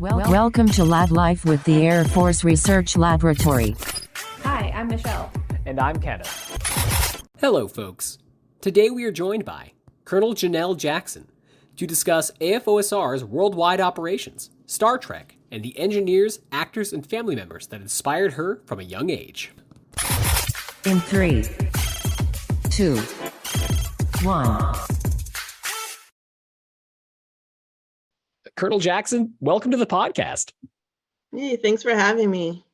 Welcome to Lab Life with the Air Force Research Laboratory. Hi, I'm Michelle. And I'm Kenneth. Hello, folks. Today we are joined by Colonel Janelle Jackson to discuss AFOSR's worldwide operations, Star Trek, and the engineers, actors, and family members that inspired her from a young age. In 3, 2, 1. Colonel Jackson, welcome to the podcast. Hey, thanks for having me.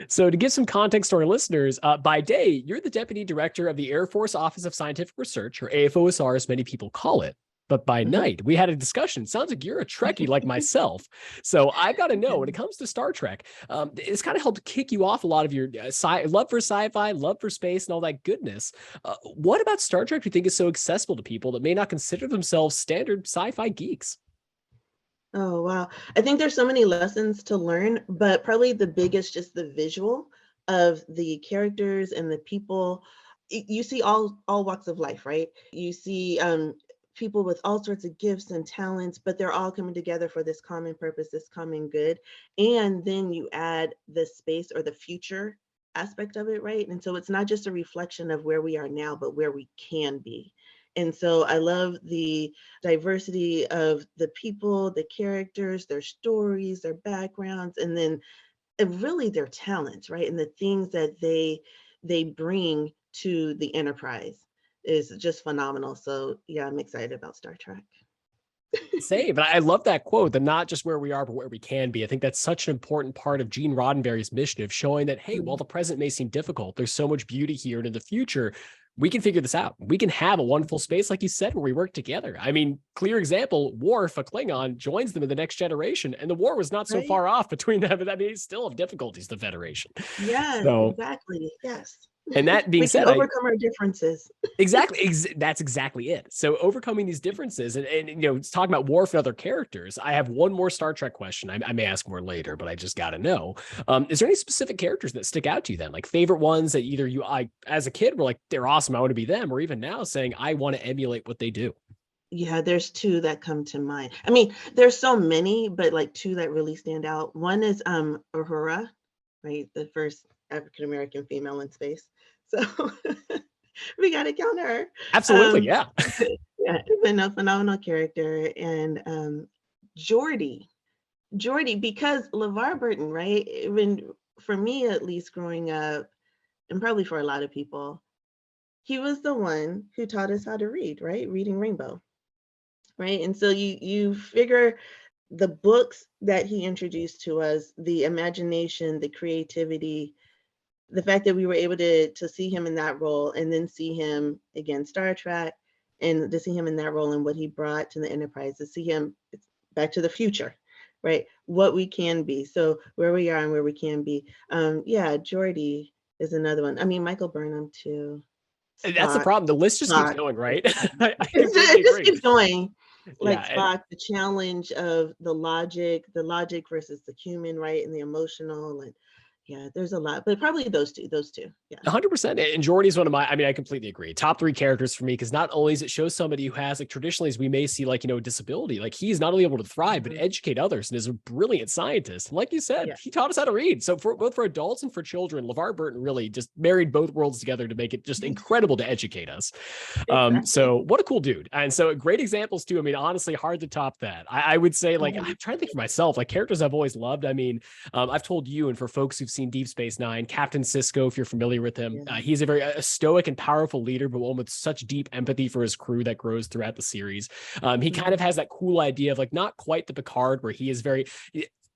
So to give some context to our listeners, by day, you're the Deputy Director of the Air Force Office of Scientific Research, or AFOSR, as many people call it. But by night, we had a discussion. Sounds like you're a Trekkie like myself. So I've got to know, when it comes to Star Trek, it's kind of helped kick you off a lot of your love for sci-fi, love for space, and all that goodness. What about Star Trek do you think is so accessible to people that may not consider themselves standard sci-fi geeks? Oh, wow. I think there's so many lessons to learn, but probably the biggest, just the visual of the characters and the people. You see all walks of life, right? You see people with all sorts of gifts and talents, but they're all coming together for this common purpose, this common good. And then you add the space or the future aspect of it, right? And so it's not just a reflection of where we are now, but where we can be. And so I love the diversity of the people, the characters, their stories, their backgrounds, and then really their talents, right? And the things that they bring to the enterprise is just phenomenal. So yeah, I'm excited about Star Trek. Same. But I love that quote, that not just where we are, but where we can be. I think that's such an important part of Gene Roddenberry's mission of showing that, hey, while the present may seem difficult, there's so much beauty here, and in the future, we can figure this out. We can have a wonderful space, like you said, where we work together. I mean, clear example, Worf, a Klingon, joins them in the Next Generation, and the war was not so far off between them. But I mean, it's still have difficulties, the Federation. Yes, so, exactly. Yes. And that being said, we can overcome our differences. Exactly. That's exactly it. So overcoming these differences and you know, talking about Worf and other characters, I have one more Star Trek question. I may ask more later, but I just got to know. Is there any specific characters that stick out to you then? Like favorite ones that either as a kid, were like, they're awesome, I want to be them, or even now saying, I want to emulate what they do? Yeah, there's two that come to mind. I mean, there's so many, but like two that really stand out. One is Uhura, right? The first African-American female in space. So we got to count her. Absolutely, yeah. Yeah, been a phenomenal character. And Geordi, because LeVar Burton, right? Even for me, at least growing up, and probably for a lot of people, he was the one who taught us how to read, right? Reading Rainbow, right? And so you figure the books that he introduced to us, the imagination, the creativity, the fact that we were able to see him in that role, and then see him again, Star Trek, and to see him in that role and what he brought to the Enterprise, to see him back to the future, right? What we can be. So where we are and where we can be. Yeah, Geordi is another one. I mean, Michael Burnham too. Spock, that's the problem. The list just keeps going, right? It just keeps going. Like yeah, Spock, the challenge of the logic versus the human, right? And the emotional, and yeah, there's a lot, but probably those two. Yeah. 100%. And Geordi's one of my, I mean, I completely agree. Top three characters for me, because not only does it show somebody who has, like, traditionally, as we may see, like, you know, disability, like he's not only able to thrive, but educate others, and is a brilliant scientist. And like you said, he taught us how to read. So both for adults and for children, LeVar Burton really just married both worlds together to make it just incredible to educate us. So what a cool dude. And so great examples too. I mean, honestly, hard to top that. I would say, like, I'm trying to think for myself, like characters I've always loved. I mean, I've told you, and for folks who've seen Deep Space Nine, Captain Sisko, if you're familiar with him, he's a very stoic and powerful leader, but one with such deep empathy for his crew that grows throughout the series. He kind of has that cool idea of, like, not quite the Picard, where he is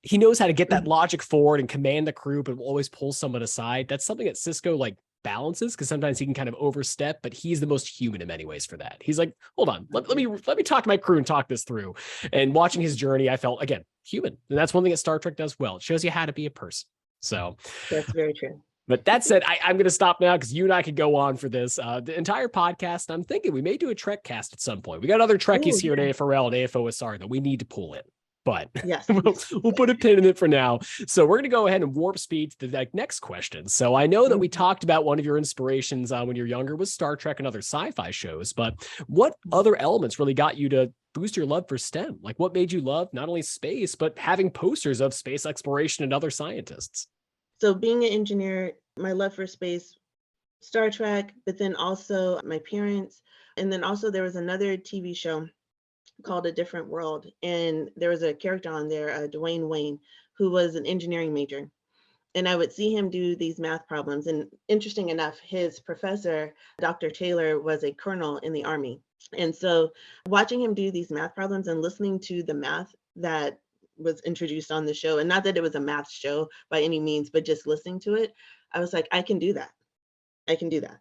he knows how to get that logic forward and command the crew, but will always pull someone aside. That's something that Sisko, like, balances, because sometimes he can kind of overstep, but he's the most human in many ways for that. He's like, hold on, let me talk to my crew and talk this through. And watching his journey, I felt, again, human. And that's one thing that Star Trek does well. It shows you how to be a person. So that's very true. But that said, I'm going to stop now, because you and I could go on for this the entire podcast. I'm thinking we may do a Trek cast at some point. We got other Trekkies here at AFRL and AFOSR that we need to pull in. but Yes. we'll put a pin in it for now. So we're going to go ahead and warp speed to the next question. So I know that we talked about one of your inspirations when you're younger was Star Trek and other sci-fi shows, but what other elements really got you to boost your love for STEM? Like what made you love not only space, but having posters of space exploration and other scientists? So being an engineer, my love for space, Star Trek, but then also my parents. And then also there was another TV show called A Different World. And there was a character on there, Dwayne Wayne, who was an engineering major. And I would see him do these math problems. And interesting enough, his professor, Dr. Taylor, was a colonel in the Army. And so watching him do these math problems and listening to the math that was introduced on the show, and not that it was a math show by any means, but just listening to it, I was like, I can do that. I can do that.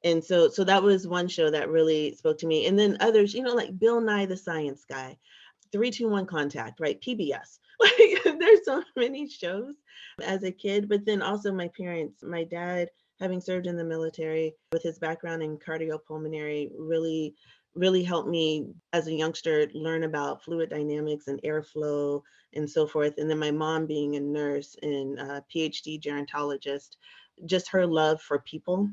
And so that was one show that really spoke to me. And then others, like Bill Nye the Science Guy, 321 Contact, right? PBS. Like there's so many shows as a kid, but then also my parents, my dad, having served in the military with his background in cardiopulmonary, really helped me as a youngster learn about fluid dynamics and airflow and so forth. And then my mom being a nurse and a PhD gerontologist, just her love for people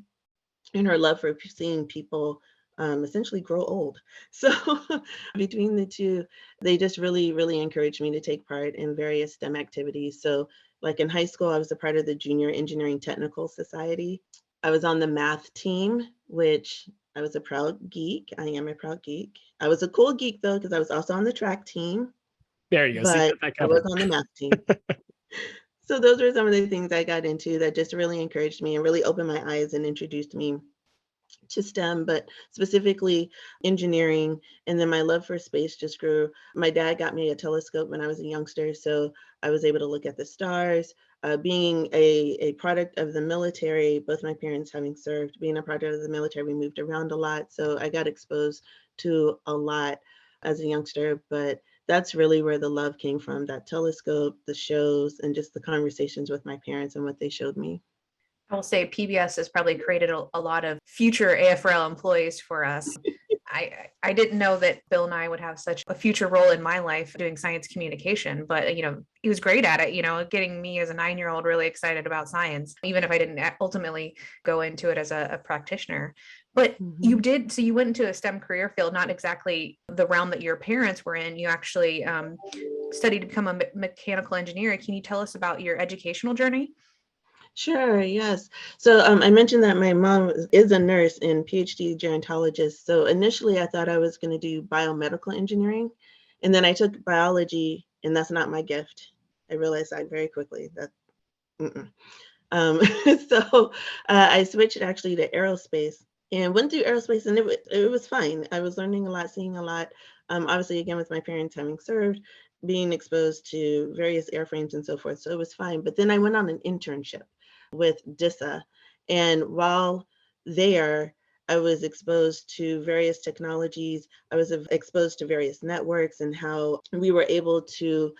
and her love for seeing people essentially grow old. So between the two, they just really encouraged me to take part in various STEM activities. So like in high school, I was a part of the Junior Engineering Technical Society. I was on the math team, which I was a proud geek. I am a proud geek. I was a cool geek though, because I was also on the track team, There you go. See, but that I was covered. on the math team. So those were some of the things I got into that just really encouraged me and really opened my eyes and introduced me to STEM, but specifically engineering. And then my love for space just grew. My dad got me a telescope when I was a youngster, so I was able to look at the stars. Being a product of the military, both my parents having served, being a product of the military, we moved around a lot. So I got exposed to a lot as a youngster, but that's really where the love came from, that telescope, the shows, and just the conversations with my parents and what they showed me. I will say PBS has probably created a lot of future AFRL employees for us. I didn't know that Bill and I would have such a future role in my life doing science communication, but he was great at it, getting me as a 9-year-old really excited about science, even if I didn't ultimately go into it as a practitioner. But you did, so you went into a STEM career field, not exactly the realm that your parents were in. You actually studied to become a mechanical engineer. Can you tell us about your educational journey? Sure, yes. So I mentioned that my mom is a nurse and PhD gerontologist. So initially I thought I was going to do biomedical engineering. And then I took biology, and that's not my gift. I realized that very quickly. That mm-mm. Um, so I switched actually to aerospace and went through aerospace, and it was fine. I was learning a lot, seeing a lot. Obviously, again, with my parents having served, being exposed to various airframes and so forth. So it was fine. But then I went on an internship with DISA. And while there, I was exposed to various technologies. I was exposed to various networks and how we were able to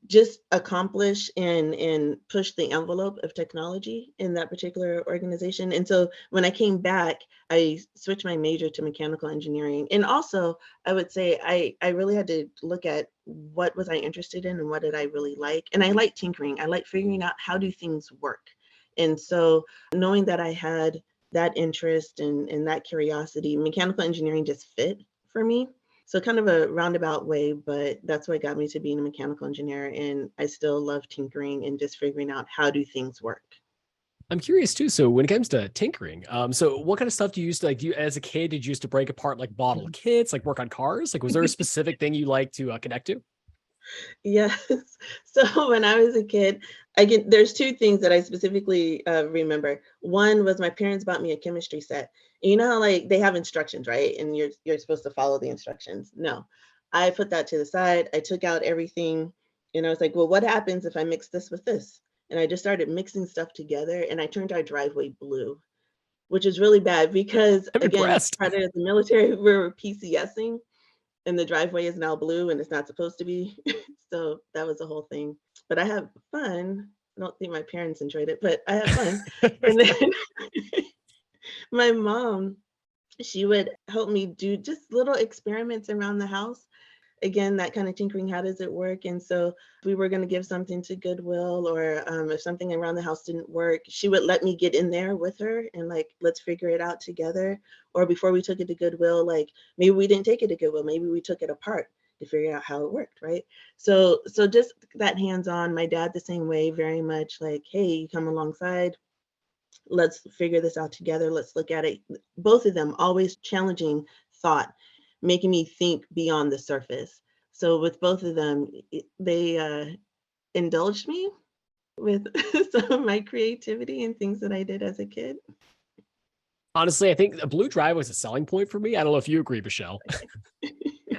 just accomplish and push the envelope of technology in that particular organization. And so when I came back, I switched my major to mechanical engineering. And also, I would say I really had to look at what was I interested in and what did I really like. And I like tinkering. I like figuring out how do things work. And so knowing that I had that interest and that curiosity, mechanical engineering just fit for me. So kind of a roundabout way, but that's what got me to being a mechanical engineer. And I still love tinkering and just figuring out how do things work. I'm curious too. So when it comes to tinkering, so what kind of stuff do you used to like? Do you, as a kid, did you used to break apart like bottle kits, like work on cars? Like, was there a specific thing you like to connect to? Yes. So when I was a kid, there's two things that I specifically remember. One was my parents bought me a chemistry set. And you know how like they have instructions, right? And you're supposed to follow the instructions. No, I put that to the side. I took out everything, and I was like, well, what happens if I mix this with this? And I just started mixing stuff together, and I turned our driveway blue, which is really bad because I'm again, impressed. part of the military, we were PCSing, and the driveway is now blue and it's not supposed to be. So that was the whole thing. But I have fun. I don't think my parents enjoyed it, but I had fun. And then my mom, she would help me do just little experiments around the house. again, that kind of tinkering, how does it work? And so if we were going to give something to Goodwill, or if something around the house didn't work, she would let me get in there with her and like, let's figure it out together. Or before we took it to Goodwill, like maybe we didn't take it to Goodwill, maybe we took it apart to figure out how it worked, right? So just that hands-on. My dad the same way, very much like, hey, you come alongside, let's figure this out together, let's look at it. Both of them always challenging thought, making me think beyond the surface. So with both of them, they indulged me with some of my creativity and things that I did as a kid. Honestly, I think a blue drive was a selling point for me. I don't know if you agree, Michelle.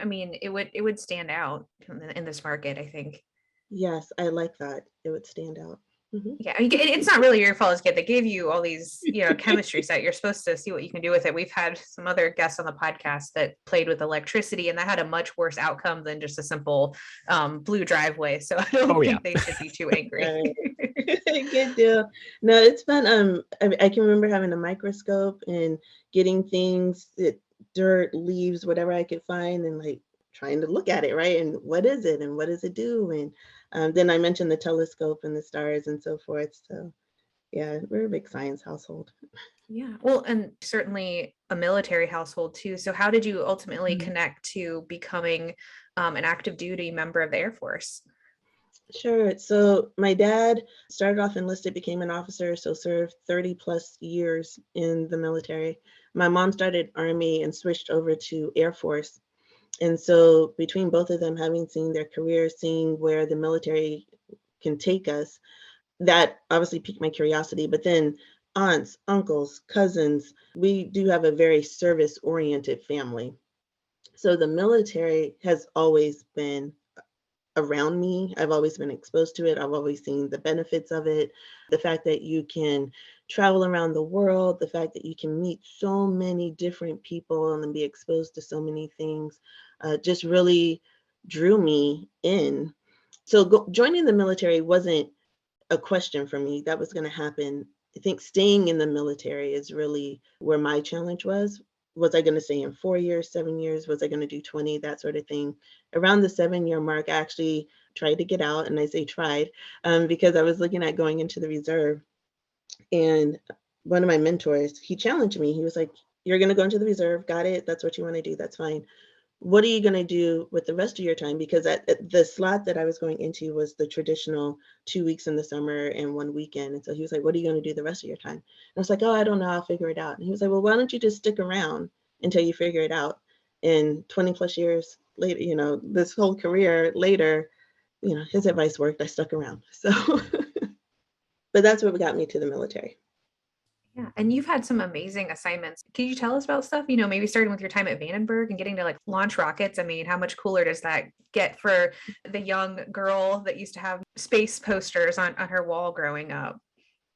I mean, it would stand out in this market, I think. Yes, I like that. It would stand out. Yeah, I mean, it's not really your fault as a kid. They gave you all these, chemistry set. You're supposed to see what you can do with it. We've had some other guests on the podcast that played with electricity, and that had a much worse outcome than just a simple blue driveway. So I don't think they should be too angry. Good deal. No, it's fun. I can remember having a microscope and getting things, dirt, leaves, whatever I could find, and like trying to look at it, right? And what is it, and what does it do? And then I mentioned the telescope and the stars and so forth. So yeah, we're a big science household. Yeah, well, and certainly a military household too. So how did you ultimately connect to becoming an active duty member of the Air Force? Sure. So my dad started off enlisted, became an officer, so served 30 plus years in the military. My mom started Army and switched over to Air Force. And so between both of them, having seen their careers, seeing where the military can take us, that obviously piqued my curiosity. But then aunts, uncles, cousins, we do have a very service-oriented family. So the military has always been around me. I've always been exposed to it. I've always seen the benefits of it. The fact that you can travel around the world, the fact that you can meet so many different people and be exposed to so many things, just really drew me in. So joining the military wasn't a question for me. That was going to happen. I think staying in the military is really where my challenge was. Was I going to stay in 4 years, 7 years? Was I going to do 20? That sort of thing. Around the 7-year mark, I actually tried to get out, and I say tried because I was looking at going into the reserve. And one of my mentors, he challenged me. He was like, "You're going to go into the reserve. Got it. That's what you want to do. That's fine. What are you going to do with the rest of your time?" Because at the slot that I was going into was the traditional 2 weeks in the summer and 1 weekend. And so he was like, "What are you going to do the rest of your time?" And I was like, "Oh, I don't know. I'll figure it out." And he was like, "Well, why don't you just stick around until you figure it out?" And 20 plus years later, this whole career later, his advice worked. I stuck around. So, but that's what got me to the military. Yeah, and you've had some amazing assignments. Can you tell us about stuff? Maybe starting with your time at Vandenberg and getting to like launch rockets. I mean, how much cooler does that get for the young girl that used to have space posters on her wall growing up?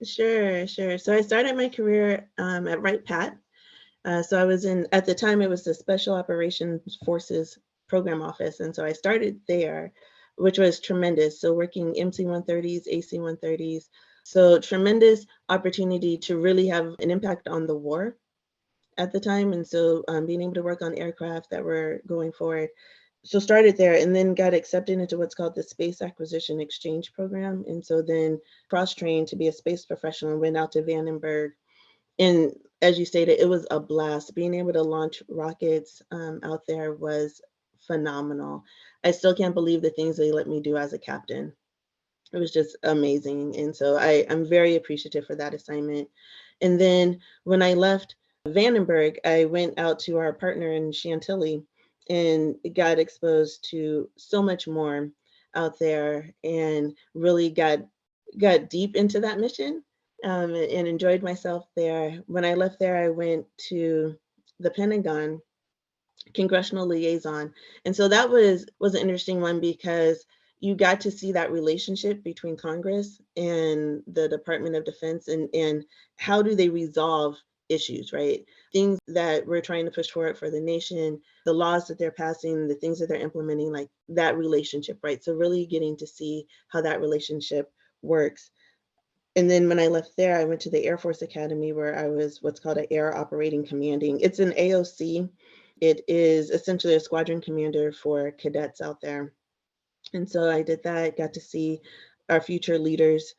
Sure. So I started my career at Wright Pat. So I was at the time, it was the Special Operations Forces Program Office. And so I started there, which was tremendous. So working MC-130s, AC-130s. So tremendous opportunity to really have an impact on the war at the time. And so being able to work on aircraft that were going forward. So started there and then got accepted into what's called the Space Acquisition Exchange Program. And so then cross-trained to be a space professional and went out to Vandenberg. And as you stated, it was a blast. Being able to launch rockets out there was phenomenal. I still can't believe the things they let me do as a captain. It was just amazing. And so I'm very appreciative for that assignment. And then when I left Vandenberg, I went out to our partner in Chantilly and got exposed to so much more out there and really got deep into that mission and enjoyed myself there. When I left there, I went to the Pentagon congressional liaison. And so that was an interesting one because you got to see that relationship between Congress and the Department of Defense and how do they resolve issues, right? Things that we're trying to push forward for the nation, the laws that they're passing, the things that they're implementing, like that relationship, right? So really getting to see how that relationship works. And then when I left there, I went to the Air Force Academy where I was what's called an Air Operating Commanding. It's an AOC. it is essentially a squadron commander for cadets out there. And so I did that, got to see our future leaders,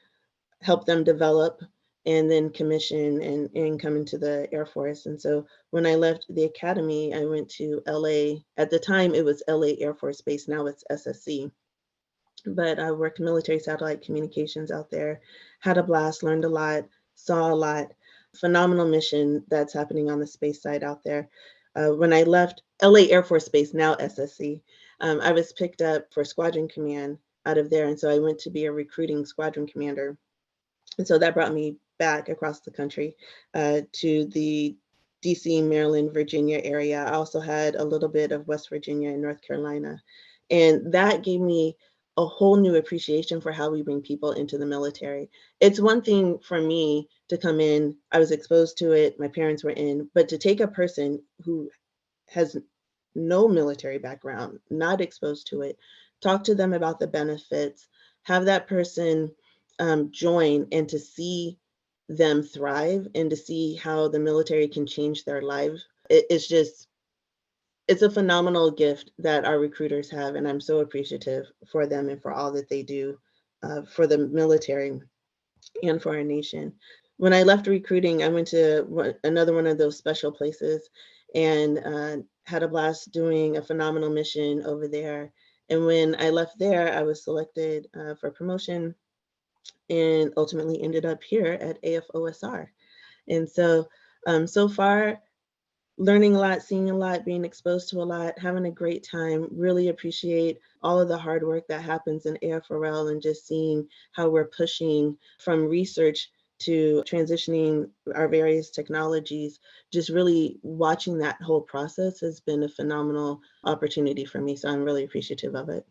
help them develop, and then commission and come into the Air Force. And so when I left the academy, I went to LA. At the time, it was LA Air Force Base. Now it's SSC. But I worked military satellite communications out there, had a blast, learned a lot, saw a lot. Phenomenal mission that's happening on the space side out there. When I left LA Air Force Base, now SSC, I was picked up for squadron command out of there. And so I went to be a recruiting squadron commander. And so that brought me back across the country to the DC, Maryland, Virginia area. I also had a little bit of West Virginia and North Carolina. And that gave me a whole new appreciation for how we bring people into the military. It's one thing for me to come in, I was exposed to it, my parents were in, but to take a person who has no military background, not exposed to it, talk to them about the benefits, have that person join, and to see them thrive and to see how the military can change their lives. It's a phenomenal gift that our recruiters have, and I'm so appreciative for them and for all that they do for the military and for our nation. When I left recruiting, I went to another one of those special places and had a blast doing a phenomenal mission over there. And when I left there, I was selected for promotion and ultimately ended up here at AFOSR. And so, so far, learning a lot, seeing a lot, being exposed to a lot, having a great time, really appreciate all of the hard work that happens in AFRL and just seeing how we're pushing from research to transitioning our various technologies. Just really watching that whole process has been a phenomenal opportunity for me. So I'm really appreciative of it.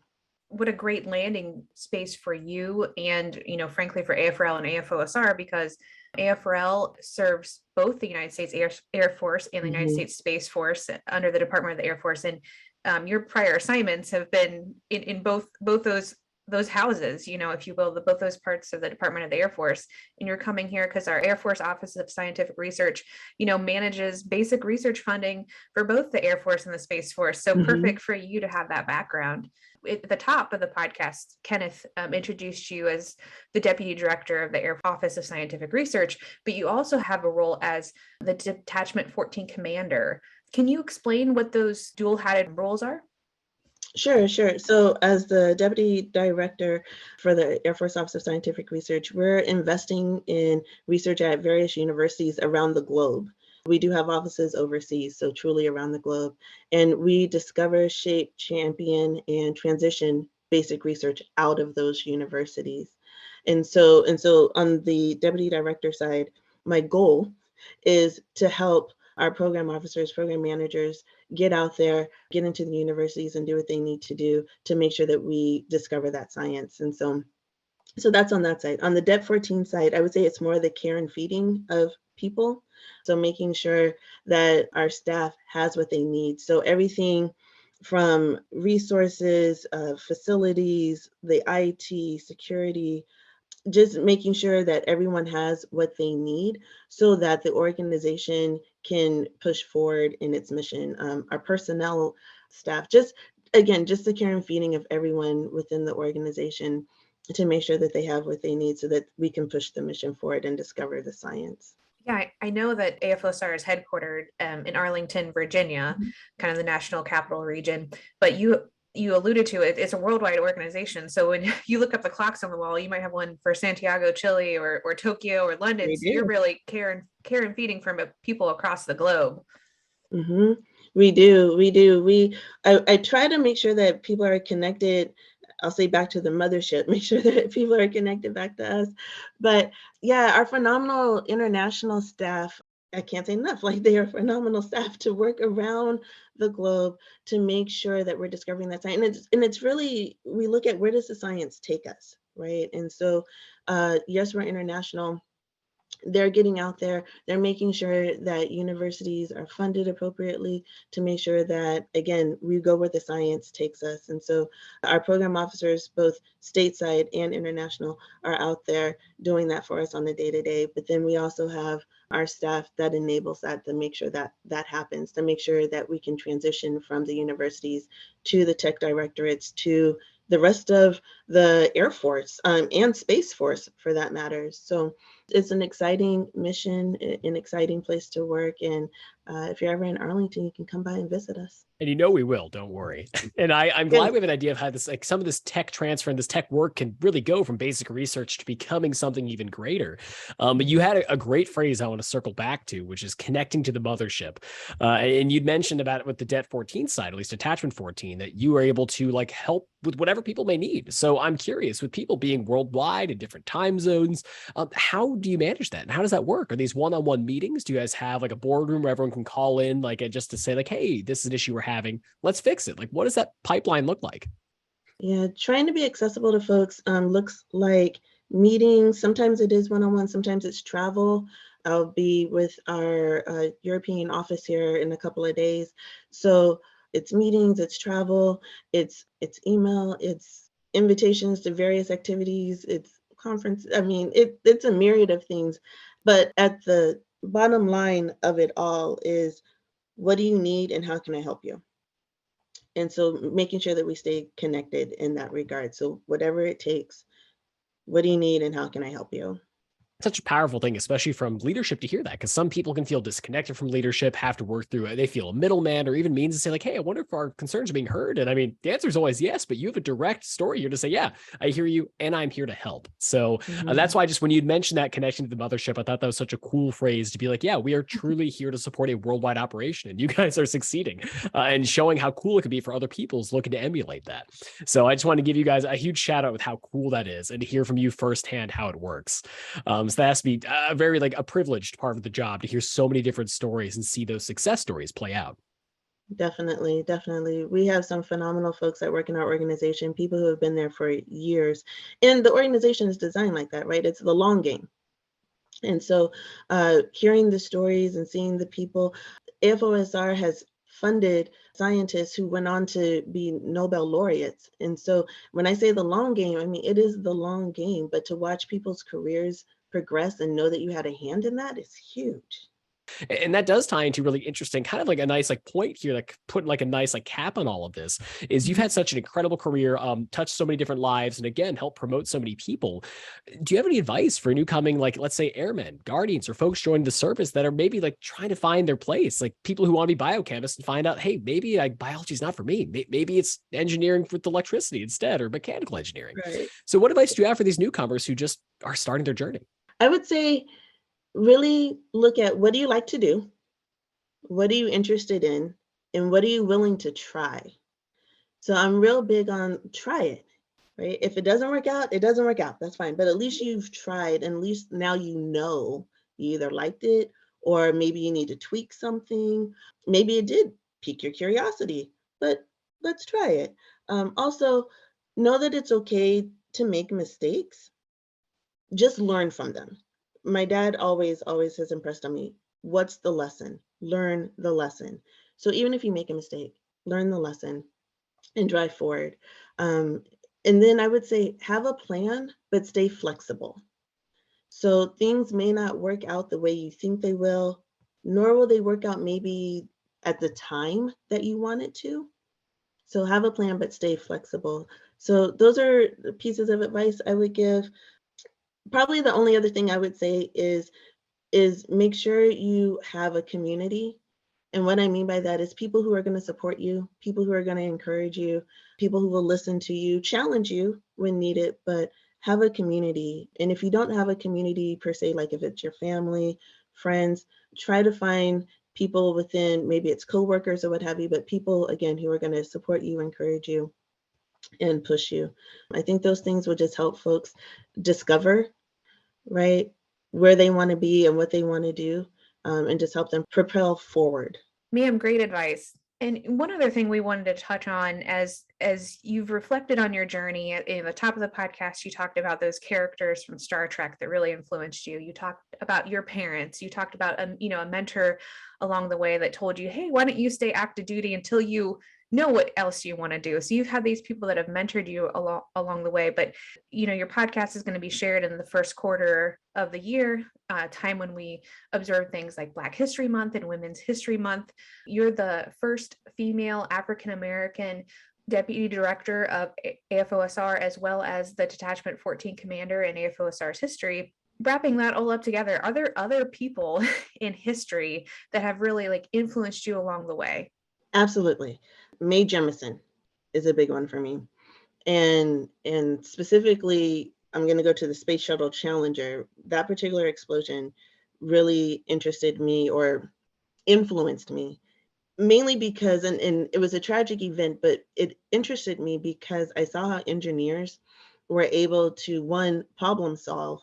What a great landing space for you and, frankly, for AFRL and AFOSR, because AFRL serves both the United States Air Force and the United States Space Force under the Department of the Air Force. And your prior assignments have been in both those houses, if you will, both those parts of the Department of the Air Force. And you're coming here because our Air Force Office of Scientific Research, manages basic research funding for both the Air Force and the Space Force. So perfect for you to have that background. At the top of the podcast, Kenneth introduced you as the Deputy Director of the Air Office of Scientific Research, but you also have a role as the Detachment 14 Commander. Can you explain what those dual-hatted roles are? Sure. So as the Deputy Director for the Air Force Office of Scientific Research, we're investing in research at various universities around the globe. We do have offices overseas, so truly around the globe. And we discover, shape, champion, and transition basic research out of those universities. And so on the Deputy Director side, my goal is to help our program officers, program managers get out there, get into the universities and do what they need to do to make sure that we discover that science. And so that's on that side. On the DEP 14 side, I would say it's more the care and feeding of people. So making sure that our staff has what they need. So everything from resources, facilities, the IT, security, just making sure that everyone has what they need so that the organization can push forward in its mission. Our personnel staff, just the care and feeding of everyone within the organization to make sure that they have what they need so that we can push the mission forward and discover the science. Yeah, I know that AFOSR is headquartered in Arlington, Virginia, kind of the national capital region, but you alluded to it, it's a worldwide organization. So when you look up the clocks on the wall, you might have one for Santiago, Chile, or Tokyo or London. So you're really care and feeding from people across the globe. We do. I try to make sure that people are connected. I'll say back to the mothership, make sure that people are connected back to us. But yeah, our phenomenal international staff, I can't say enough, like they are phenomenal staff to work around the globe to make sure that we're discovering that science. And it's really, we look at where does the science take us, right? And so yes, we're international. they're getting out there, they're making sure that universities are funded appropriately to make sure that, again, we go where the science takes us. And so our program officers, both stateside and international, are out there doing that for us on the day-to-day. But then we also have our staff that enables that to make sure that that happens, to make sure that we can transition from the universities to the tech directorates to the rest of the Air Force and Space Force for that matter. So it's an exciting mission, an exciting place to work. And if you're ever in Arlington, you can come by and visit us. And you know we will, don't worry. And I'm glad we have an idea of how this, like some of this tech transfer and this tech work can really go from basic research to becoming something even greater. But you had a great phrase I want to circle back to, which is connecting to the mothership. And you'd mentioned about it with the Det 14 side, at least Detachment 14, that you were able to like help with whatever people may need. So I'm curious, with people being worldwide in different time zones, how do you manage that? And how does that work? Are these one-on-one meetings? Do you guys have like a boardroom where everyone can call in, like just to say like, hey, this is an issue we're having, let's fix it? Like, what does that pipeline look like? Yeah, trying to be accessible to folks looks like meetings. Sometimes it is one-on-one, sometimes it's travel. I'll be with our European office here in a couple of days. So it's meetings, it's travel, it's email, it's invitations to various activities, it's conference. I mean, it's a myriad of things. But at the bottom line of it all is, what do you need and how can I help you? And so making sure that we stay connected in that regard. So whatever it takes, what do you need and how can I help you? Such a powerful thing, especially from leadership, to hear that, because some people can feel disconnected from leadership, have to work through it. They feel a middleman or even means to say like, hey, I wonder if our concerns are being heard. And I mean, the answer is always yes, but you have a direct story here to say, yeah, I hear you and I'm here to help. So that's why just when you'd mentioned that connection to the mothership, I thought that was such a cool phrase to be like, yeah, we are truly here to support a worldwide operation and you guys are succeeding and showing how cool it could be for other people's looking to emulate that. So I just want to give you guys a huge shout out with how cool that is and to hear from you firsthand how it works. So that has to be a very like a privileged part of the job to hear so many different stories and see those success stories play out. Definitely, definitely. We have some phenomenal folks that work in our organization, people who have been there for years. And the organization is designed like that, right? It's the long game. And so hearing the stories and seeing the people, AFOSR has funded scientists who went on to be Nobel laureates. And so when I say the long game, I mean, it is the long game, but to watch people's careers progress and know that you had a hand in that is huge. And that does tie into really interesting, kind of like a nice like point here, like putting like a nice like cap on all of this is you've had such an incredible career, touched so many different lives, and again, helped promote so many people. Do you have any advice for new coming, like let's say airmen, guardians, or folks joining the service that are maybe like trying to find their place, like people who want to be biochemists and find out, hey, maybe like biology is not for me. Maybe it's engineering with electricity instead, or mechanical engineering. Right. So what advice do you have for these newcomers who just are starting their journey? I would say really look at, what do you like to do? What are you interested in? And what are you willing to try? So I'm real big on try it, right? If it doesn't work out, it doesn't work out. That's fine. But at least you've tried, and at least now you know you either liked it or maybe you need to tweak something. Maybe it did pique your curiosity, but let's try it. Also, know that it's okay to make mistakes. Just learn from them. My dad always has impressed on me, what's the lesson? Learn the lesson. So even if you make a mistake, learn the lesson and drive forward. And then I would say have a plan, but stay flexible. So things may not work out the way you think they will, nor will they work out maybe at the time that you want it to. So have a plan, but stay flexible. So those are the pieces of advice I would give. Probably the only other thing I would say is make sure you have a community. And what I mean by that is people who are going to support you, people who are going to encourage you, people who will listen to you, challenge you when needed, but have a community. And if you don't have a community per se, like if it's your family, friends, try to find people within, maybe it's coworkers or what have you, but people, again, who are going to support you, encourage you, and push you. I think those things will just help folks discover, right, where they want to be and what they want to do, and just help them propel forward. Ma'am, great advice. And one other thing we wanted to touch on as as you've reflected on your journey, at the top of the podcast, you talked about those characters from Star Trek that really influenced you. You talked about your parents. You talked about, a mentor along the way that told you, hey, why don't you stay active duty until you know what else you want to do. So you've had these people that have mentored you along the way, but your podcast is going to be shared in the first quarter of the year, time when we observe things like Black History Month and Women's History Month. You're the first female African-American Deputy Director of AFOSR, as well as the Detachment 14 Commander in AFOSR's history. Wrapping that all up together, are there other people in history that have really influenced you along the way? Absolutely. Mae Jemison is a big one for me. And specifically, I'm going to go to the Space Shuttle Challenger. That particular explosion really interested me or influenced me, mainly because, and it was a tragic event, but it interested me because I saw how engineers were able to, one, problem solve,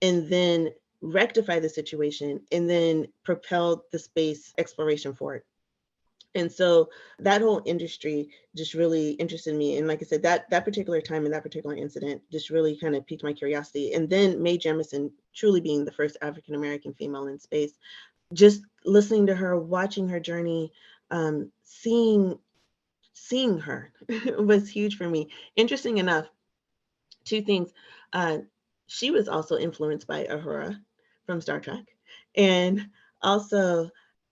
and then rectify the situation, and then propel the space exploration forward. And so that whole industry just really interested me. And like I said, that particular time and that particular incident just really kind of piqued my curiosity. And then Mae Jemison truly being the first African-American female in space, just listening to her, watching her journey, seeing her was huge for me. Interesting enough, two things. She was also influenced by Uhura from Star Trek. And also,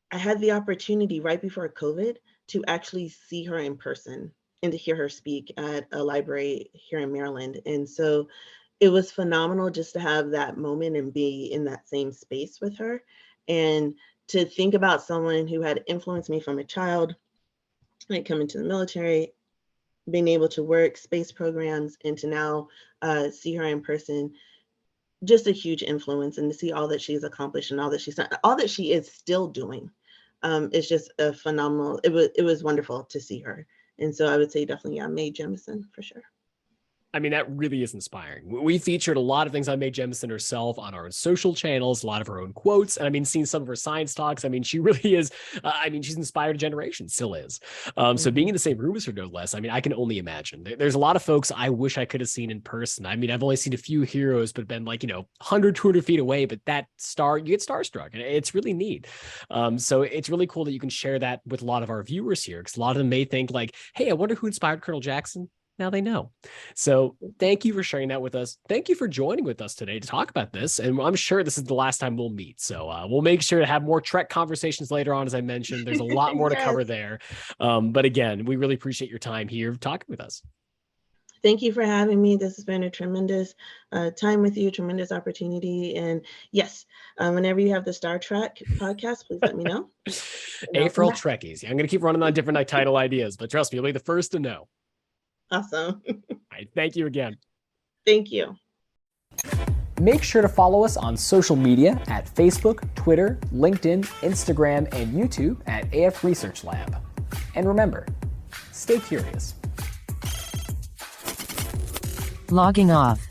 I had the opportunity right before COVID to actually see her in person and to hear her speak at a library here in Maryland. And so it was phenomenal just to have that moment and be in that same space with her. And to think about someone who had influenced me from a child, like coming to the military, being able to work space programs, and to now see her in person, just a huge influence. And to see all that she's accomplished and all that she's done, all that she is still doing. It's just a phenomenal, it was wonderful to see her. And so I would say definitely, yeah, Mae Jemison for sure. I mean, that really is inspiring. We featured a lot of things on Mae Jemison herself on our social channels, a lot of her own quotes. And I mean, seeing some of her science talks, I mean, she really is, she's inspired a generation, still is. So being in the same room as her, no less, I mean, I can only imagine. There's a lot of folks I wish I could have seen in person. I mean, I've only seen a few heroes, but been 100, 200 feet away, but that star, you get starstruck, and it's really neat. So it's really cool that you can share that with a lot of our viewers here, because a lot of them may think hey, I wonder who inspired Colonel Jackson. Now they know. So thank you for sharing that with us. Thank you for joining with us today to talk about this. And I'm sure this is the last time we'll meet. So we'll make sure to have more Trek conversations later on. As I mentioned, there's a lot more to cover there. But again, we really appreciate your time here talking with us. Thank you for having me. This has been a tremendous time with you, tremendous opportunity. And yes, whenever you have the Star Trek podcast, please let me know. A for all Trekkies. I'm going to keep running on different title ideas, but trust me, you'll be the first to know. Awesome. All right, thank you again. Thank you. Make sure to follow us on social media at Facebook, Twitter, LinkedIn, Instagram, and YouTube at AF Research Lab. And remember, stay curious. Logging off.